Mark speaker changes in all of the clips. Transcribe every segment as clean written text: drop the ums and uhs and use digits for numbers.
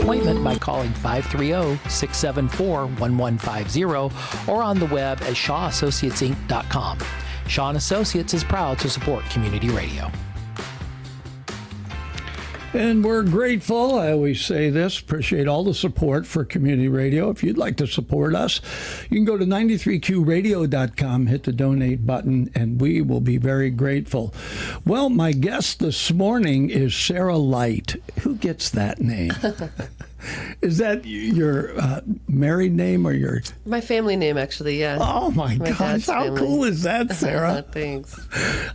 Speaker 1: appointment by calling 530-674-1150 or on the web at shawassociatesinc.com. Shaw & Associates is proud to support community radio.
Speaker 2: And we're grateful, I always say this, appreciate all the support for community radio. If you'd like to support us, you can go to 93qradio.com, hit the donate button, and we will be very grateful. Well, my guest this morning is Sarah Light. Who gets that name? Is that your married name or your...
Speaker 3: My family name, actually, yeah.
Speaker 2: Oh, my gosh. How
Speaker 3: family.
Speaker 2: cool is that, Sarah?
Speaker 3: Thanks.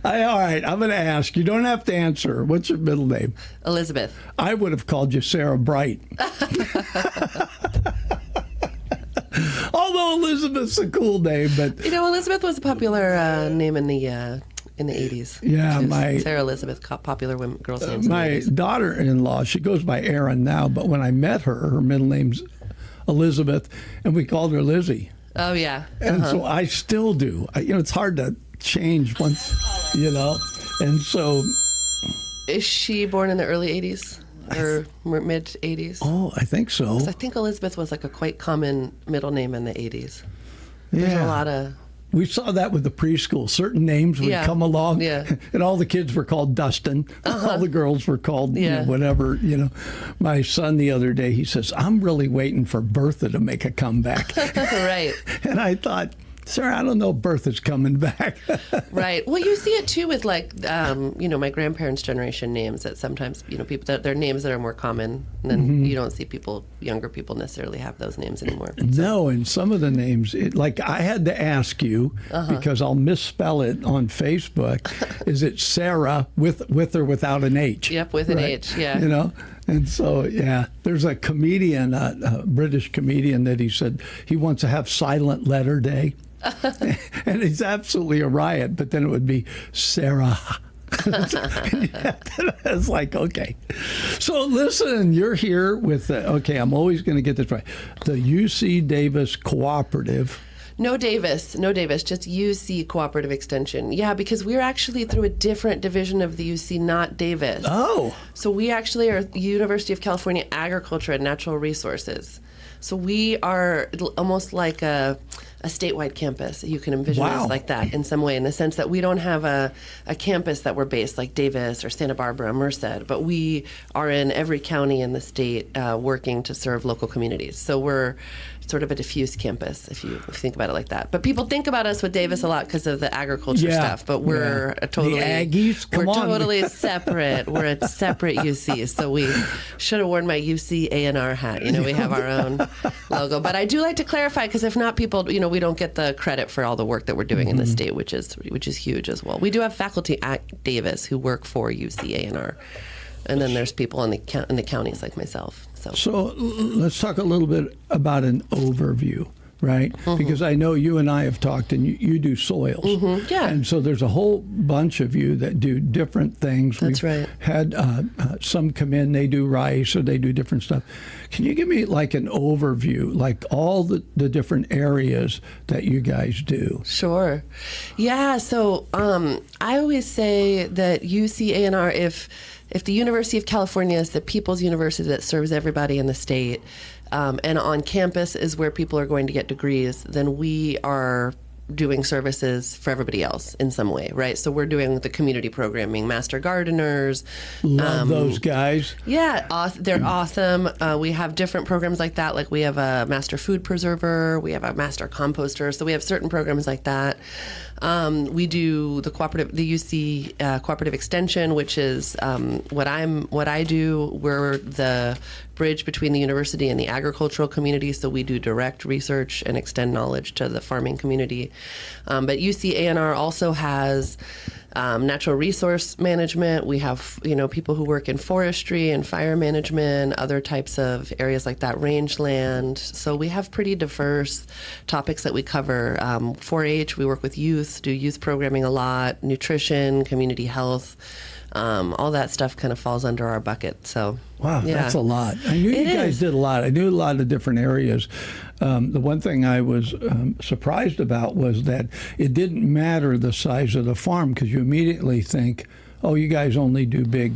Speaker 2: All right, I'm going to ask. You don't have to answer. What's your middle name?
Speaker 3: Elizabeth.
Speaker 2: I would have called you Sarah Bright. Although Elizabeth's a cool name, but...
Speaker 3: You know, Elizabeth was a popular name in the 80s.
Speaker 2: Yeah,
Speaker 3: Sarah Elizabeth, popular girls' names.
Speaker 2: My daughter-in-law, she goes by Erin now, but when I met her, her middle name's Elizabeth, and we called her Lizzie.
Speaker 3: Oh, yeah.
Speaker 2: And so I still do. It's hard to change once, and so...
Speaker 3: Is she born in the early 80s or mid 80s?
Speaker 2: Oh, I think so.
Speaker 3: I think Elizabeth was like a quite common middle name in the 80s. There's
Speaker 2: Yeah.
Speaker 3: a lot of...
Speaker 2: We saw that with the preschool. Certain names would come along, and all the kids were called Dustin. All the girls were called whatever. My son the other day, he says, "I'm really waiting for Bertha to make a comeback."
Speaker 3: Right.
Speaker 2: And I thought, sir, I don't know if Bertha's coming back.
Speaker 3: Right. Well, you see it too with my grandparents' generation names that sometimes, people that they're names that are more common, and then you don't see younger people necessarily have those names anymore.
Speaker 2: No, and some of the names, I had to ask you because I'll misspell it on Facebook. Is it Sarah with or without an H?
Speaker 3: Yep, with an H. Yeah.
Speaker 2: And so, there's a comedian, a British comedian, that he said he wants to have silent letter day. And it's absolutely a riot, but then it would be Sarah. I was like, okay. So listen, you're here with, I'm always going to get this right, the UC Davis Cooperative.
Speaker 3: No Davis, just UC Cooperative Extension. Yeah, because we're actually through a different division of the UC, not Davis.
Speaker 2: Oh.
Speaker 3: So we actually are University of California Agriculture and Natural Resources. So we are almost like a statewide campus. You can envision us like that in some way, in the sense that we don't have a campus that we're based like Davis or Santa Barbara or Merced, but we are in every county in the state working to serve local communities. So we're sort of a diffuse campus, if you think about it like that. But people think about us with Davis a lot because of the agriculture stuff, but we're totally...
Speaker 2: The Aggies? Come on.
Speaker 3: Totally separate. We're a separate UC, so we should have worn my UC A&R hat. We have our own logo. But I do like to clarify, because if not, people, we don't get the credit for all the work that we're doing in the state, which is huge as well. We do have faculty at Davis who work for UC A&R. And then there's people in the counties like myself.
Speaker 2: So let's talk a little bit about an overview, right? Because I know you and I have talked, and you do soils.
Speaker 3: Yeah.
Speaker 2: And so there's a whole bunch of you that do different things.
Speaker 3: That's
Speaker 2: We've
Speaker 3: right.
Speaker 2: had some come in, they do rice or they do different stuff. Can you give me like an overview, like all the different areas that you guys do?
Speaker 3: Sure. Yeah, so I always say that UC A&R, if the University of California is the people's university that serves everybody in the state, and on campus is where people are going to get degrees, then we are doing services for everybody else in some way, right? So we're doing the community programming, master gardeners.
Speaker 2: Love those guys.
Speaker 3: Yeah, they're awesome. We have different programs like that. Like we have a master food preserver, we have a master composter. So we have certain programs like that. We do the UC Cooperative Extension, which is what I do. We're the bridge between the university and the agricultural community, so we do direct research and extend knowledge to the farming community. But UC A&R also has natural resource management. We have, people who work in forestry and fire management, other types of areas like that, rangeland. So we have pretty diverse topics that we cover. 4-H, we work with youth, do youth programming a lot, nutrition, community health. All that stuff kind of falls under our bucket. So
Speaker 2: wow, that's a lot. I knew you guys did a lot. I knew a lot of different areas. The one thing I was surprised about was that it didn't matter the size of the farm, because you immediately think, oh, you guys only do big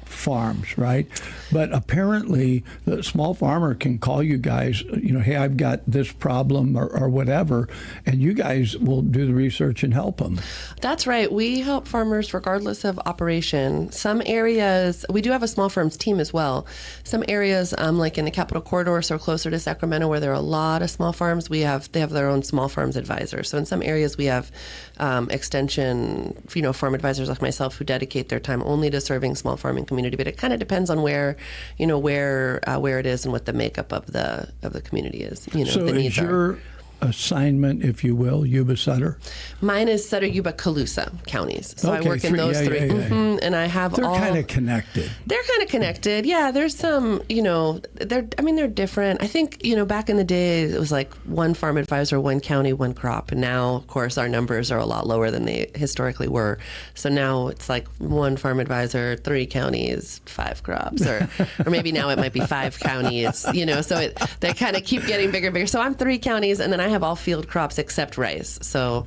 Speaker 2: farms, right? But apparently the small farmer can call you guys, hey, I've got this problem or whatever, and you guys will do the research and help them.
Speaker 3: That's right. We help farmers regardless of operation. Some areas, we do have a small farms team as well. Some areas, like in the Capital Corridor, so closer to Sacramento, where there are a lot of small farms, they have their own small farms advisor. So in some areas we have extension, farm advisors like myself who dedicate their time only to serving small farming community. But it kind of depends on where it is and what the makeup of the community is.
Speaker 2: So
Speaker 3: the needs
Speaker 2: is your assignment, if you will, Yuba Sutter?
Speaker 3: Mine is Sutter, Yuba, Calusa counties. So
Speaker 2: Okay,
Speaker 3: I work in those three.
Speaker 2: Yeah.
Speaker 3: And I have
Speaker 2: They're kind of connected.
Speaker 3: They're kind of connected. Yeah, there's some, they're different. I think, back in the day, it was like one farm advisor, one county, one crop. And now, of course, our numbers are a lot lower than they historically were. So now it's like one farm advisor, 3 counties, 5 crops, or maybe now it might be 5 counties, so they kind of keep getting bigger and bigger. So I'm 3 counties, and then I have all field crops except rice. So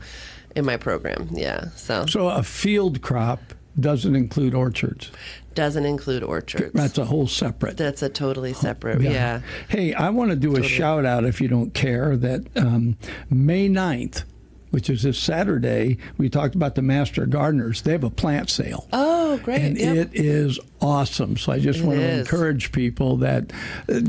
Speaker 3: in my program, yeah. So
Speaker 2: a field crop doesn't include orchards.
Speaker 3: Doesn't include orchards.
Speaker 2: That's a whole separate.
Speaker 3: That's a totally separate, yeah.
Speaker 2: Hey, I want to do a shout out, if you don't care, that May 9th, which is this Saturday, we talked about the Master Gardeners. They have a plant sale.
Speaker 3: Oh, great.
Speaker 2: And it is awesome. So I just want to encourage people that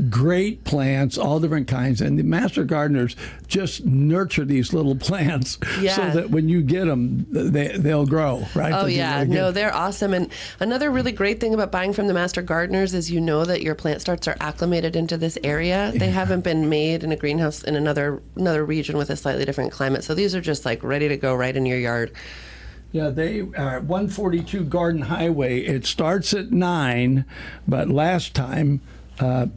Speaker 2: great plants, all different kinds. And the Master Gardeners just nurture these little plants so that when you get them, they'll grow, right?
Speaker 3: Oh, yeah. No, they're awesome. And another really great thing about buying from the Master Gardeners is that your plant starts are acclimated into this area. They haven't been made in a greenhouse in another region with a slightly different climate. So these are just like ready to go right in your yard.
Speaker 2: Yeah, they are 142 Garden Highway. It starts at 9, but last time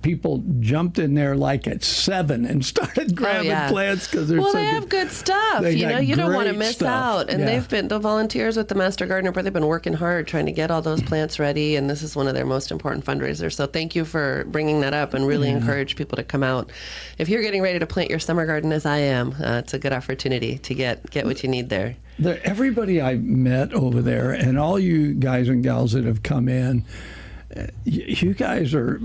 Speaker 2: people jumped in there like at 7 and started grabbing plants because they're
Speaker 3: they have good stuff. You don't want to miss out. And they've been the volunteers with the Master Gardener, but they've been working hard trying to get all those plants ready. And this is one of their most important fundraisers. So thank you for bringing that up and really encourage people to come out. If you're getting ready to plant your summer garden as I am, it's a good opportunity to get what you need there.
Speaker 2: Everybody I met over there, and all you guys and gals that have come in, you guys are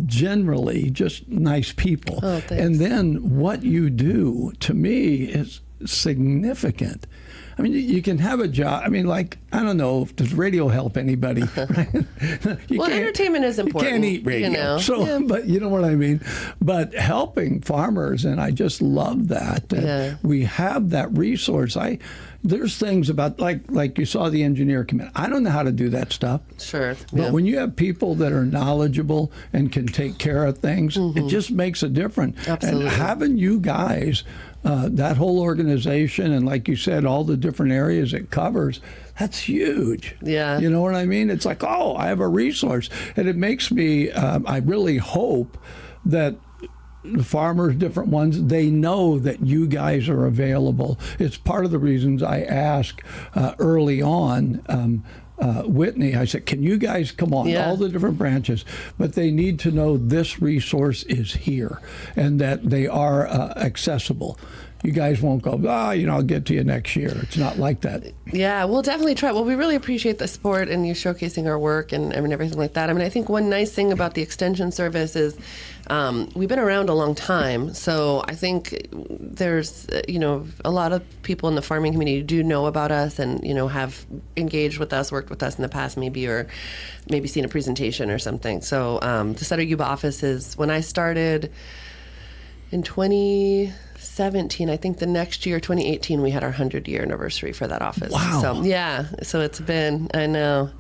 Speaker 2: generally just nice people.
Speaker 3: Oh, thanks.
Speaker 2: And then what you do, to me, is significant. I mean, you can have a job. I mean, I don't know, does radio help anybody? Right?
Speaker 3: Entertainment is important.
Speaker 2: You can't eat radio. But you know what I mean? But helping farmers, and I just love that we have that resource. There's things about, like you saw the engineer come in. I don't know how to do that stuff.
Speaker 3: Sure.
Speaker 2: But when you have people that are knowledgeable and can take care of things, it just makes a difference.
Speaker 3: Absolutely.
Speaker 2: And having you guys, that whole organization, and like you said, all the different areas it covers, that's huge.
Speaker 3: Yeah.
Speaker 2: You know what I mean? It's like, I have a resource. And it makes me, I really hope that the farmers, different ones, they know that you guys are available. It's part of the reasons I asked early on, Whitney, I said, can you guys come on, all the different branches, but they need to know this resource is here and that they are accessible. You guys won't go, I'll get to you next year. It's not like that.
Speaker 3: Yeah, we'll definitely try. Well, we really appreciate the support and you showcasing our work and everything like that. I mean, I think one nice thing about the Extension Service is we've been around a long time. So I think there's, a lot of people in the farming community do know about us and, have engaged with us, worked with us in the past maybe, or maybe seen a presentation or something. So the Sutter Yuba office is, when I started in 2017, I think the next year, 2018, we had our 100-year anniversary for that office.
Speaker 2: Wow.
Speaker 3: So it's been, I know.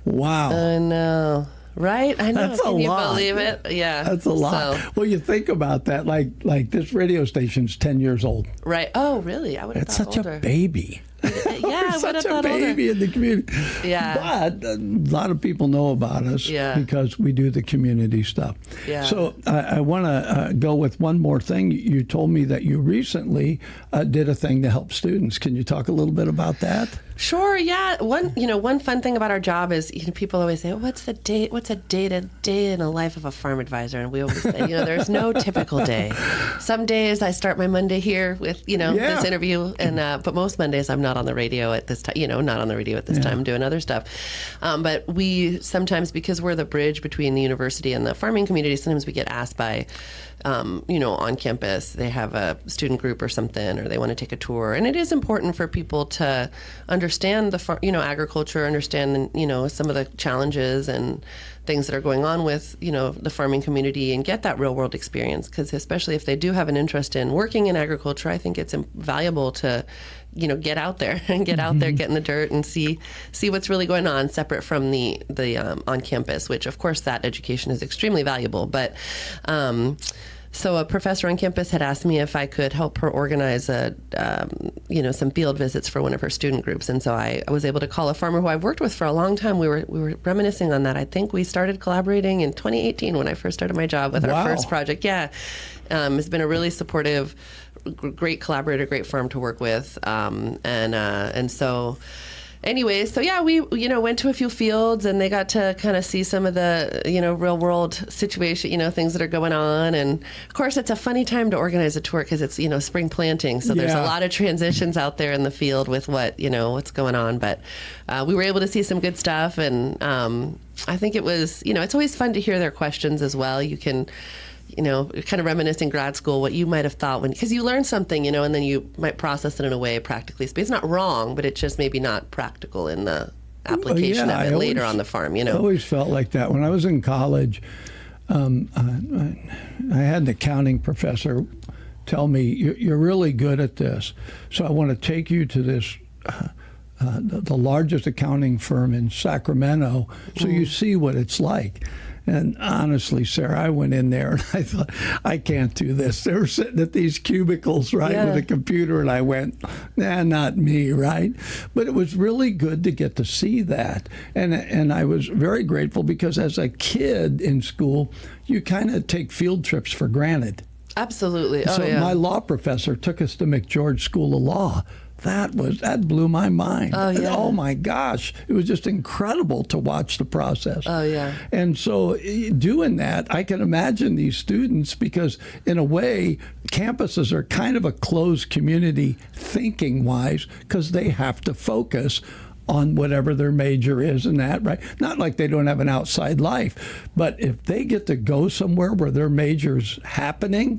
Speaker 2: Wow.
Speaker 3: I know. Right? I know.
Speaker 2: That's
Speaker 3: Can you
Speaker 2: lot.
Speaker 3: believe it? Yeah.
Speaker 2: That's a lot.
Speaker 3: So,
Speaker 2: well, you think about that, like this radio station's 10 years old.
Speaker 3: right. Oh, really? I would have
Speaker 2: It's
Speaker 3: thought
Speaker 2: such
Speaker 3: older.
Speaker 2: a baby.
Speaker 3: Yeah, I would have
Speaker 2: Such a
Speaker 3: thought
Speaker 2: baby
Speaker 3: older.
Speaker 2: in the community.
Speaker 3: Yeah.
Speaker 2: But a lot of people know about us because we do the community stuff.
Speaker 3: Yeah.
Speaker 2: So I want to go with one more thing. You told me that you recently did a thing to help students. Can you talk a little bit about that?
Speaker 3: Sure. Yeah. One fun thing about our job is, people always say, what's a day to day in the life of a farm advisor? And we always say, there's no typical day. Some days I start my Monday here with, this interview, and but most Mondays I'm not on the radio at this time, not on the radio at this time doing other stuff. But we sometimes, because we're the bridge between the university and the farming community, sometimes we get asked by, on campus, they have a student group or something, or they want to take a tour. And it is important for people to understand agriculture, understand, some of the challenges and things that are going on with, the farming community, and get that real world experience. Because especially if they do have an interest in working in agriculture, I think it's valuable to, get out there and get out there, get in the dirt and see what's really going on, separate from the on campus, which of course that education is extremely valuable. But, so a professor on campus had asked me if I could help her organize some field visits for one of her student groups. And so I was able to call a farmer who I've worked with for a long time. We were reminiscing on that. I think we started collaborating in 2018 when I first started my job with our first project. Yeah. It's been a really supportive, great collaborator, great farm to work with. And so... Anyway, so yeah, we went to a few fields, and they got to kind of see some of the real world situation, things that are going on. And of course, it's a funny time to organize a tour because it's spring planting, so there's a lot of transitions out there in the field with what's going on. But we were able to see some good stuff, and I think it was it's always fun to hear their questions as well. You can. Kind of reminisce in grad school what you might have thought because you learn something, and then you might process it in a way practically. It's not wrong, but it's just maybe not practical in the application of it later on the farm, I
Speaker 2: always felt like that. When I was in college, I had an accounting professor tell me, you're really good at this, so I want to take you to this the largest accounting firm in Sacramento so you see what it's like. And honestly, Sarah, I went in there and I thought, I can't do this. They were sitting at these cubicles, right, with a computer, and I went, nah, not me, right? But it was really good to get to see that. And I was very grateful because as a kid in school, you kind of take field trips for granted.
Speaker 3: Absolutely.
Speaker 2: So my law professor took us to McGeorge School of Law. That blew my mind.
Speaker 3: Oh, yeah.
Speaker 2: Oh, my gosh. It was just incredible to watch the process.
Speaker 3: Oh, yeah.
Speaker 2: And so doing that, I can imagine these students, because in a way, campuses are kind of a closed community thinking-wise, because they have to focus on whatever their major is and that, right? Not like they don't have an outside life, but if they get to go somewhere where their major's happening,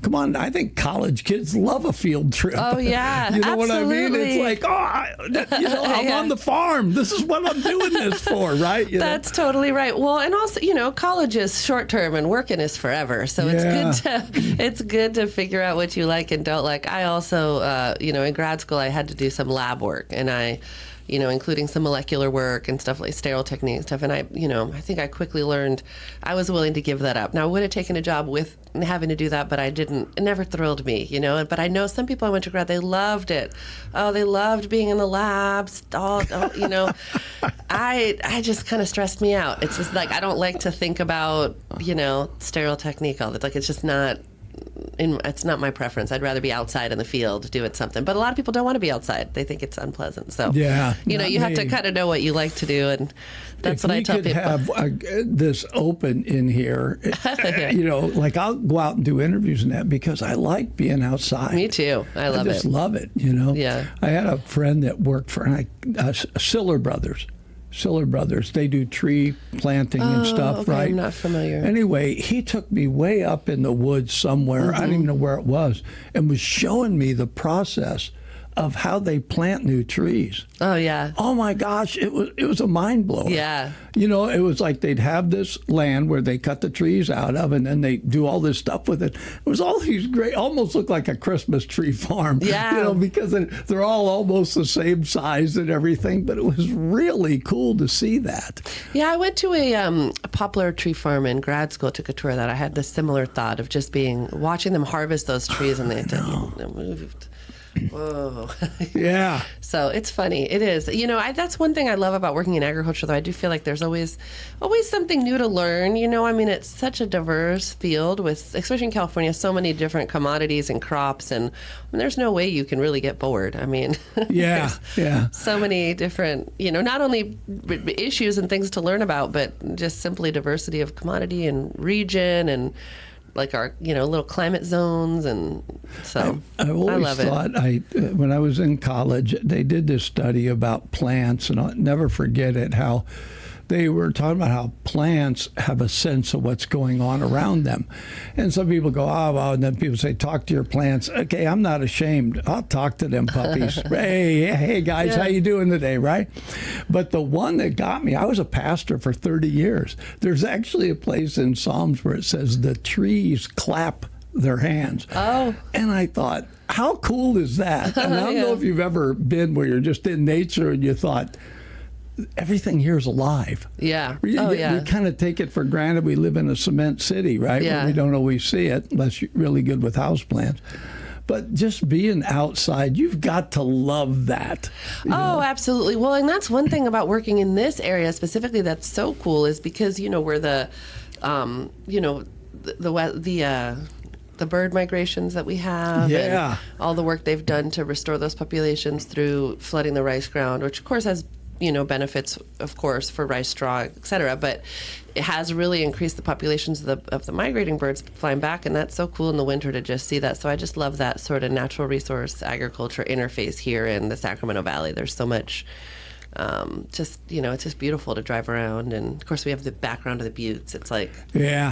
Speaker 2: come on, I think college kids love a field trip.
Speaker 3: Oh, yeah,
Speaker 2: you know
Speaker 3: absolutely.
Speaker 2: what I mean? It's like, I'm on the farm. This is what I'm doing this for, right?
Speaker 3: That's totally right. Well, and also, college is short term and working is forever. So it's good to figure out what you like and don't like. I also, in grad school, I had to do some lab work, and I including some molecular work and stuff like sterile technique stuff. And I think I quickly learned I was willing to give that up. Now, I would have taken a job with having to do that, but I didn't. It never thrilled me, But I know some people I went to grad, they loved it. Oh, they loved being in the labs. I just kind of stressed me out. It's just like I don't like to think about, sterile technique all the time. Like it's just not. It's not my preference. I'd rather be outside in the field doing something. But a lot of people don't want to be outside. They think it's unplanted. So, you have to kind of know what you like to do. And that's what I tell people.
Speaker 2: If we could have this open in here, like I'll go out and do interviews and that because I like being outside.
Speaker 3: Me too. I
Speaker 2: just love it,
Speaker 3: Yeah.
Speaker 2: I had a friend that worked for Siller Brothers. They do tree planting and stuff,
Speaker 3: okay,
Speaker 2: right?
Speaker 3: I'm not familiar.
Speaker 2: Anyway, he took me way up in the woods somewhere. I don't even know where it was, and was showing me the process of how they plant new trees.
Speaker 3: Oh, yeah.
Speaker 2: Oh, my gosh. It was a mind blower.
Speaker 3: Yeah.
Speaker 2: It was like they'd have this land where they cut the trees out of, and then they do all this stuff with it. It was all these great, almost looked like a Christmas tree farm.
Speaker 3: Yeah.
Speaker 2: Because they're all almost the same size and everything, but it was really cool to see that.
Speaker 3: Yeah, I went to a poplar tree farm in grad school, took a tour of that. I had this similar thought of just watching them harvest those trees, and they moved. Whoa.
Speaker 2: Yeah.
Speaker 3: So it's funny. It is. That's one thing I love about working in agriculture, though. I do feel like there's always something new to learn. It's such a diverse field with, especially in California, so many different commodities and crops, and there's no way you can really get bored.
Speaker 2: Yeah. Yeah.
Speaker 3: So many different, not only issues and things to learn about, but just simply diversity of commodity and region and like our, little climate zones. And so
Speaker 2: I've always thought, when I was in college, they did this study about plants, and I'll never forget it, how they were talking about how plants have a sense of what's going on around them. And some people go, oh, well, and then people say, talk to your plants. Okay, I'm not ashamed. I'll talk to them puppies. Hey, guys, how you doing today, right? But the one that got me, I was a pastor for 30 years. There's actually a place in Psalms where it says the trees clap their hands.
Speaker 3: Oh.
Speaker 2: And I thought, how cool is that? And I don't know if you've ever been where you're just in nature and you thought, everything here is alive.
Speaker 3: Yeah.
Speaker 2: We kind of take it for granted. We live in a cement city, right?
Speaker 3: Yeah.
Speaker 2: Where we don't always see it unless you're really good with houseplants. But just being outside, you've got to love that.
Speaker 3: Oh, absolutely. Well, and that's one thing about working in this area specifically that's so cool is because, we're the bird migrations that we have, and all the work they've done to restore those populations through flooding the rice ground, which of course has benefits, of course, for rice straw, et cetera, but it has really increased the populations of the migrating birds flying back, and that's so cool in the winter to just see that. So I just love that sort of natural resource agriculture interface here in the Sacramento Valley. There's so much, it's just beautiful to drive around, and of course we have the background of the buttes. It's like,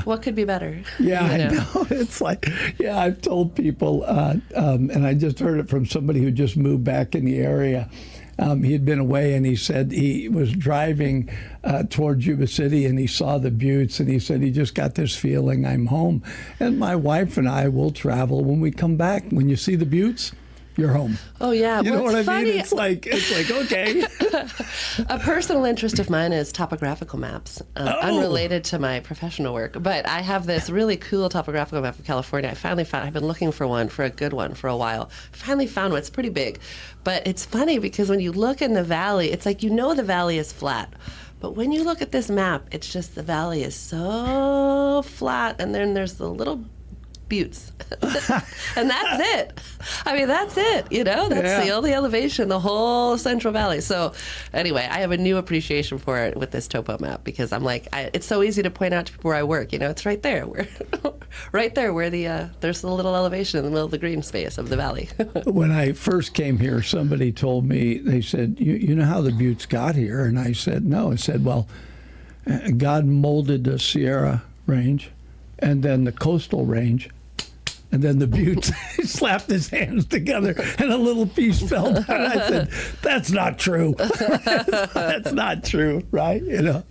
Speaker 3: what could be better?
Speaker 2: Yeah, I know. It's like, I've told people, and I just heard it from somebody who just moved back in the area. He had been away, and he said he was driving toward Yuba City, and he saw the buttes, and he said he just got this feeling, I'm home. And my wife and I will travel when we come back. When you see the buttes, you're home.
Speaker 3: Oh, yeah.
Speaker 2: You know what I
Speaker 3: funny.
Speaker 2: mean? It's like okay.
Speaker 3: A personal interest of mine is topographical maps, unrelated to my professional work. But I have this really cool topographical map of California. I finally found, I've been looking for a good one for a while. Finally found one. It's pretty big. But it's funny because when you look in the valley, it's like, the valley is flat. But when you look at this map, it's just the valley is so flat. And then there's the little buttes. And that's it. That's it. That's the only elevation, the whole Central Valley. So anyway, I have a new appreciation for it with this topo map because I'm like, it's so easy to point out to people where I work. It's right there. Right there where there's the little elevation in the middle of the green space of the valley.
Speaker 2: When I first came here, somebody told me, they said, you know how the buttes got here? And I said, no. I said, well, God molded the Sierra Range and then the coastal range, and then the buttes. He slapped his hands together and a little piece fell down. I said, that's not true. That's not true, right?
Speaker 3: Yeah.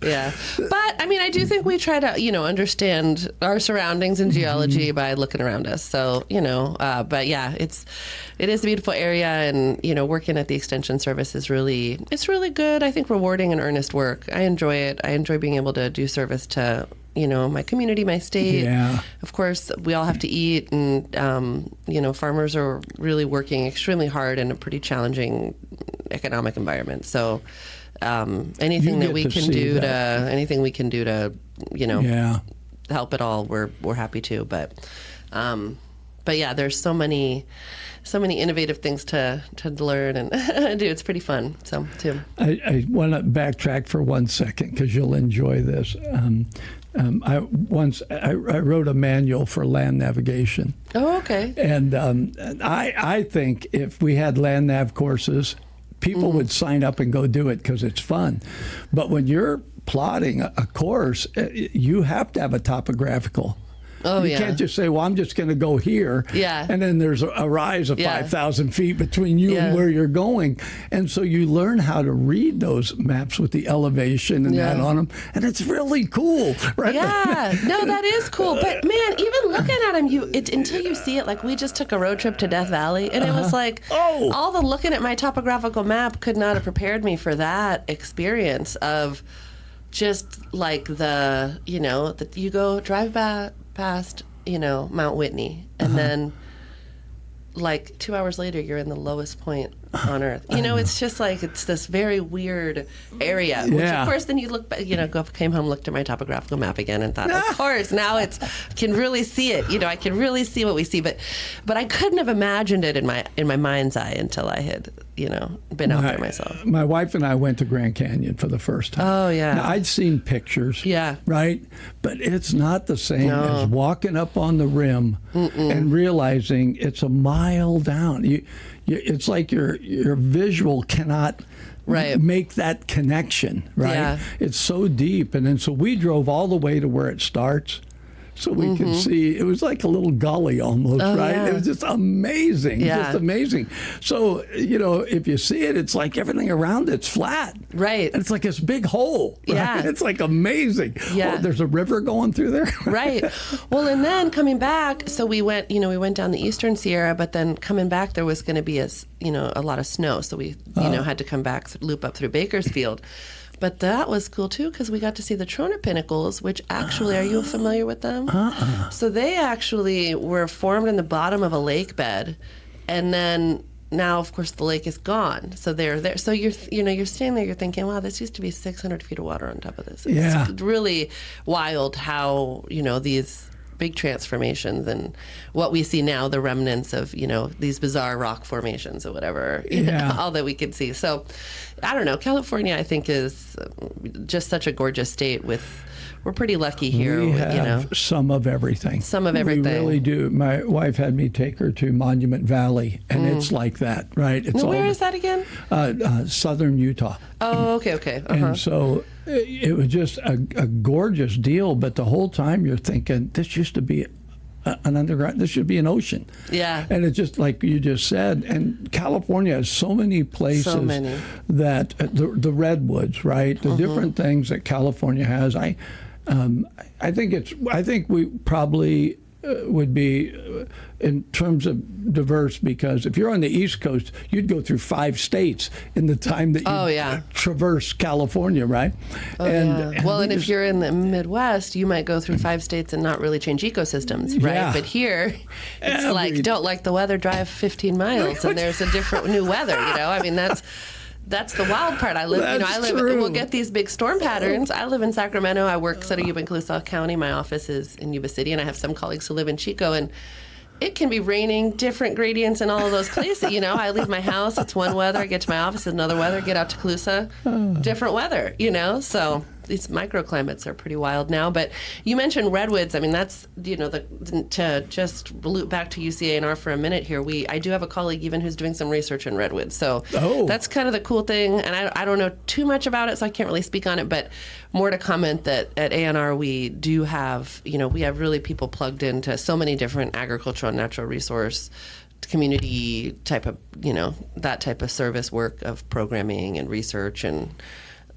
Speaker 3: But, I do think we try to, understand our surroundings and geology by looking around us. So, but yeah, it is a beautiful area, and, working at the Extension Service is really good. I think rewarding and earnest work. I enjoy it. I enjoy being able to do service to my community, my state.
Speaker 2: Yeah.
Speaker 3: Of course, we all have to eat, and, farmers are really working extremely hard in a pretty challenging economic environment. So anything we can do to help it all, we're happy to. But yeah, there's so many innovative things to learn and do. It's pretty fun. So, too.
Speaker 2: I want to backtrack for 1 second because you'll enjoy this. I wrote a manual for land navigation.
Speaker 3: Oh, okay.
Speaker 2: And I think if we had land nav courses, people would sign up and go do it because it's fun. But when you're plotting a course, you have to have a topographical.
Speaker 3: Oh,
Speaker 2: you can't just say, well, I'm just going to go here.
Speaker 3: Yeah.
Speaker 2: And then there's a rise of 5,000 feet between you and where you're going. And so you learn how to read those maps with the elevation and that on them. And it's really cool, right?
Speaker 3: Yeah. No, that is cool. But, man, even looking at them, until you see it, like we just took a road trip to Death Valley, and it was like, all the looking at my topographical map could not have prepared me for that experience of just like you go drive back past, Mount Whitney, and then like 2 hours later, you're in the lowest point on Earth. You know, it's just like, it's this very weird area. Which,
Speaker 2: Yeah.
Speaker 3: of course, then you look back, you know, came home, looked at my topographical map again and thought, of course, now I can really see it. You know, I can really see what we see. But I couldn't have imagined it in my mind's eye until I had, you know, been out there myself.
Speaker 2: My wife and I went to Grand Canyon for the first time.
Speaker 3: Oh, yeah.
Speaker 2: Now, I'd seen pictures.
Speaker 3: Yeah.
Speaker 2: Right? But it's not the same
Speaker 3: No.
Speaker 2: as walking up on the rim and realizing it's a mile down. It's like your visual cannot
Speaker 3: Right.
Speaker 2: make that connection, right?
Speaker 3: Yeah.
Speaker 2: It's so deep. And then so we drove all the way to where it starts. So we could see, it was like a little gully almost, right?
Speaker 3: yeah.
Speaker 2: It was just amazing,
Speaker 3: Yeah.
Speaker 2: just amazing. So, you know, if you see it, it's like everything around it's flat.
Speaker 3: Right.
Speaker 2: And it's like this big hole. Right?
Speaker 3: Yeah.
Speaker 2: It's like amazing.
Speaker 3: Yeah.
Speaker 2: Oh, there's a river going through there.
Speaker 3: Right. Well, and then coming back, so we went down the Eastern Sierra, but then coming back, there was going to be a lot of snow. So we, had to come back, loop up through Bakersfield. But that was cool too, because we got to see the Trona Pinnacles, which actually, are you familiar with them? So they actually were formed in the bottom of a lake bed, and then now, of course, the lake is gone. So they're there. So you're standing there, you're thinking, wow, this used to be 600 feet of water on top of this.
Speaker 2: Yeah.
Speaker 3: It's really wild how, these big transformations and what we see now, the remnants of, these bizarre rock formations or whatever, all that we can see. So I don't know. California, I think, is just such a gorgeous state we're pretty lucky here.
Speaker 2: We have some of everything.
Speaker 3: Some of everything.
Speaker 2: We really do. My wife had me take her to Monument Valley, and it's like that, right? It's
Speaker 3: Where is that again?
Speaker 2: Southern Utah.
Speaker 3: Oh, okay.
Speaker 2: And so it was just a gorgeous deal, but the whole time you're thinking, this used to be an underground, this should be an ocean.
Speaker 3: Yeah.
Speaker 2: And it's just like you just said, and California has so many places that the redwoods, right? The different things that California has. I think we probably would be in terms of diverse, because if you're on the East Coast, you'd go through 5 states in the time that you traverse California, right?
Speaker 3: And if you're in the Midwest, you might go through 5 states and not really change ecosystems, right?
Speaker 2: Yeah.
Speaker 3: But here, it's like, don't like the weather, drive 15 miles, and there's a different new weather, I mean, that's the wild part. We'll get these big storm patterns. I live in Sacramento. I work out of Yuba-Inclusa County. My office is in Yuba City, and I have some colleagues who live in Chico, and it can be raining, different gradients in all of those places. I leave my house, it's one weather. I get to my office, it's another weather. Get out to Colusa, different weather, So these microclimates are pretty wild now. But you mentioned redwoods. I mean, that's, to just loop back to UCA&R for a minute here, I do have a colleague even who's doing some research in redwoods. So that's kind of the cool thing. And I don't know too much about it, so I can't really speak on it. But more to comment that at A&R we do have, we have really people plugged into so many different agricultural and natural resource community type of, that type of service work of programming and research and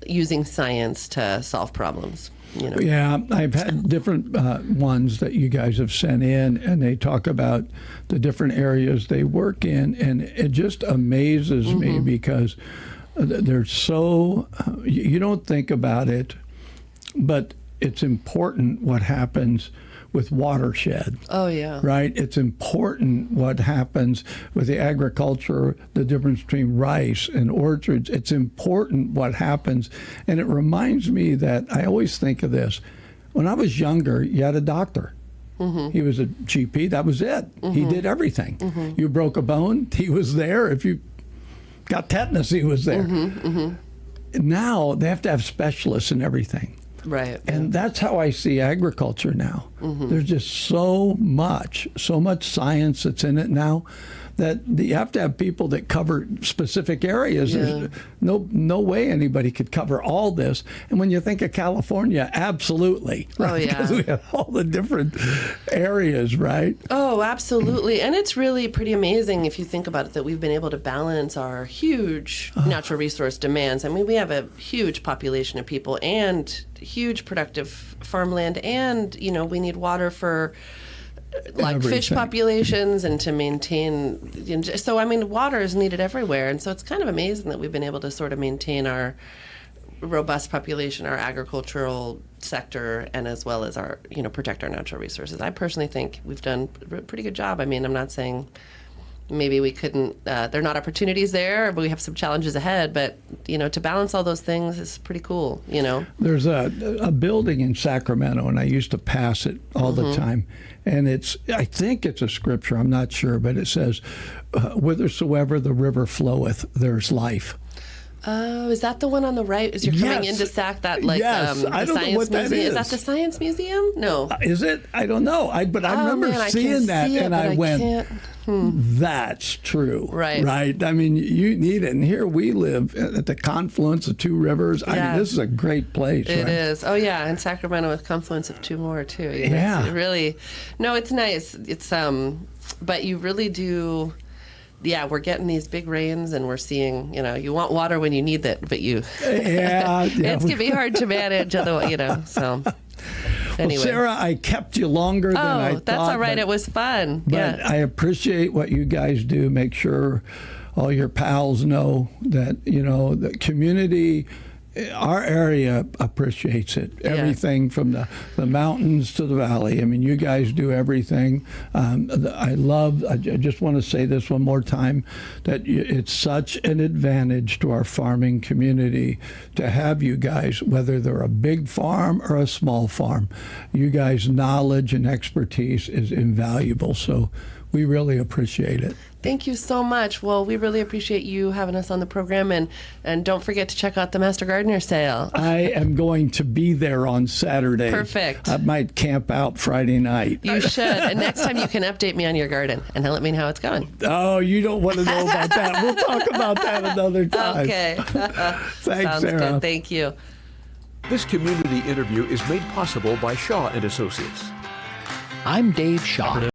Speaker 3: using science to solve problems.
Speaker 2: Yeah, I've had different ones that you guys have sent in, and they talk about the different areas they work in, and it just amazes me because they're so, you don't think about it, but it's important what happens with watershed.
Speaker 3: Oh, yeah.
Speaker 2: Right? It's important what happens with the agriculture, the difference between rice and orchards. It's important what happens. And it reminds me that I always think of this. When I was younger, you had a doctor. He was a GP. That was it. He did everything. You broke a bone, he was there. If you got tetanus, he was there. Now they have to have specialists in everything.
Speaker 3: Right.
Speaker 2: And that's how I see agriculture now. There's just so much science that's in it now that you have to have people that cover specific areas. There's no way anybody could cover all this. And when you think of California, absolutely. Right?
Speaker 3: Oh, yeah.
Speaker 2: Because we have all the different areas, right?
Speaker 3: Oh, absolutely. And it's really pretty amazing if you think about it that we've been able to balance our huge natural resource demands. I mean, we have a huge population of people and huge productive farmland, and, we need water for like fish populations and to maintain. So, I mean, water is needed everywhere. And so it's kind of amazing that we've been able to sort of maintain our robust population, our agricultural sector, and as well as our, protect our natural resources. I personally think we've done a pretty good job. I mean, I'm not saying maybe we couldn't, there are not opportunities there, but we have some challenges ahead. But, to balance all those things is pretty cool,
Speaker 2: There's a building in Sacramento, and I used to pass it all the time. And I think it's a scripture, I'm not sure, but it says, whithersoever the river floweth, there's life.
Speaker 3: Oh, is that the one on the right as you're coming into Sac? That
Speaker 2: Yes, I don't know what that
Speaker 3: museum?
Speaker 2: is.
Speaker 3: Is that the Science Museum? No.
Speaker 2: Is it? I don't know. But I remember seeing that, and I went, that's true.
Speaker 3: Right.
Speaker 2: I mean, you need it. And here we live at the confluence of two rivers. I mean, this is a great place.
Speaker 3: It is. Oh, yeah. And Sacramento with confluence of two more, too.
Speaker 2: Yeah.
Speaker 3: It's really, no, it's nice. It's, but you really do. Yeah, we're getting these big rains, and we're seeing, you want water when you need it, but it's gonna be hard to manage, so. Anyway.
Speaker 2: Well, Sarah, I kept you longer than I thought.
Speaker 3: Oh, that's all right. It was fun.
Speaker 2: But I appreciate what you guys do. Make sure all your pals know that, the community, our area appreciates it. Everything from the mountains to the valley. I mean, you guys do everything. I just want to say this one more time, that it's such an advantage to our farming community to have you guys, whether they're a big farm or a small farm. You guys' knowledge and expertise is invaluable. So we really appreciate it.
Speaker 3: Thank you so much. Well, we really appreciate you having us on the program, and don't forget to check out the Master Gardener sale.
Speaker 2: I am going to be there on Saturday.
Speaker 3: Perfect.
Speaker 2: I might camp out Friday night.
Speaker 3: You should. And next time you can update me on your garden and let me know how it's going.
Speaker 2: Oh, you don't want to know about that. We'll talk about that another time.
Speaker 3: Okay.
Speaker 2: Thanks,
Speaker 3: Sounds
Speaker 2: Sarah.
Speaker 3: good. Thank you.
Speaker 4: This community interview is made possible by Shaw and Associates.
Speaker 1: I'm Dave Shaw.